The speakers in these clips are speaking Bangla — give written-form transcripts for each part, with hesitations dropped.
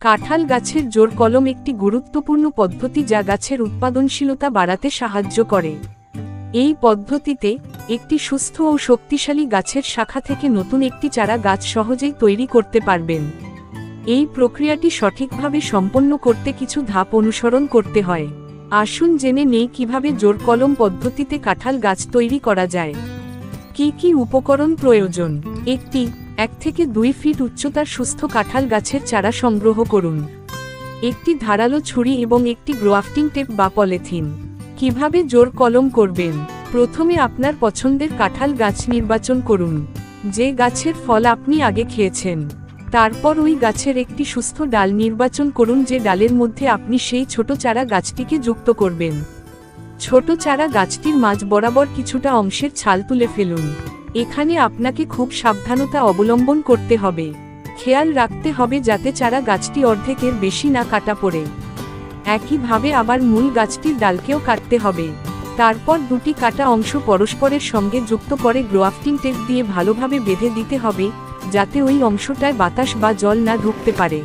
কাঁঠাল গাছের জোর কলম একটি গুরুত্বপূর্ণ পদ্ধতি যা গাছের উৎপাদনশীলতা বাড়াতে সাহায্য করে। এই পদ্ধতিতে একটি সুস্থ ও শক্তিশালী গাছের শাখা থেকে নতুন একটি চারা গাছ সহজেই তৈরি করতে পারবেন। এই প্রক্রিয়াটি সঠিকভাবে সম্পন্ন করতে কিছু ধাপ অনুসরণ করতে হয়। আসুন জেনে নেই কিভাবে জোর কলম পদ্ধতিতে কাঁঠাল গাছ তৈরি করা যায়। কি কি উপকরণ প্রয়োজন? 1 থেকে 2 ফিট উচ্চতার সুস্থ কাঁঠাল গাছের চারা সংগ্রহ করুন। একটি ধারালো ছুরি এবং একটি গ্রাফটিং টেপ বা পলিথিন। কিভাবে জোর কলম করবেন? প্রথমে আপনার পছন্দের কাঁঠাল গাছ নির্বাচন করুন, যে গাছের ফল আপনি আগে খেয়েছেন। তারপর ওই গাছের একটি সুস্থ ডাল নির্বাচন করুন, যে ডালের মধ্যে আপনি সেই ছোট চারা গাছটিকে যুক্ত করবেন। ছোট চারা গাছটির মাঝ বরাবর কিছুটা অংশের ছাল তুলে ফেলুন। এখানে আপনাকে খুব সাবধানতা অবলম্বন করতে হবে। খেয়াল রাখতে হবে যাতে চারা গাছটি অর্ধেকের বেশি না কাটা পড়ে। একইভাবে আবার মূল গাছটির ডালকেও কাটতে হবে। তারপর দুটি কাটা অংশ পরস্পরের সঙ্গে যুক্ত করে গ্রাফটিং টেপ দিয়ে ভালোভাবে বেঁধে দিতে হবে, যাতে ওই অংশটায় বাতাস বা জল না ঢুকতে পারে।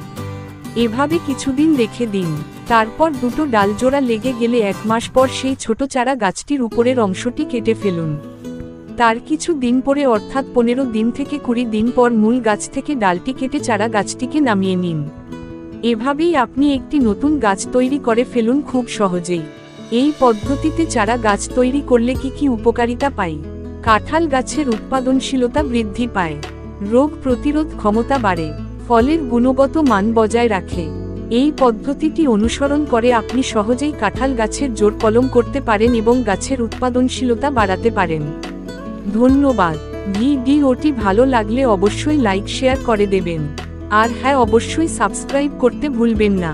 এভাবে কিছুদিন রেখে দিন। তারপর দুটো ডাল জোড়া লেগে গেলে 1 মাস পর সেই ছোট চারা গাছটির উপরের অংশটি কেটে ফেলুন। তার কিছু দিন পরে অর্থাৎ 15 দিন থেকে 20 দিন পর মূল গাছ থেকে ডালটি কেটে চারা গাছটিকে নামিয়ে নিন। এভাবেই আপনি একটি নতুন গাছ তৈরি করে ফেলুন খুব সহজেই। এই পদ্ধতিতে চারা গাছ তৈরি করলে কি উপকারিতা পাই? কাঁঠাল গাছের উৎপাদনশীলতা বৃদ্ধি পায়, রোগ প্রতিরোধ ক্ষমতা বাড়ে, ফলের গুণগত মান বজায় রাখে। এই পদ্ধতিটি অনুসরণ করে আপনি সহজেই কাঁঠাল গাছের জোর কলম করতে পারেন এবং গাছের উৎপাদনশীলতা বাড়াতে পারেন। ধন্যবাদ। ভিডিওটি ভালো লাগলে অবশ্যই লাইক শেয়ার করে দেবেন। আর হ্যাঁ, অবশ্যই সাবস্ক্রাইব করতে ভুলবেন না।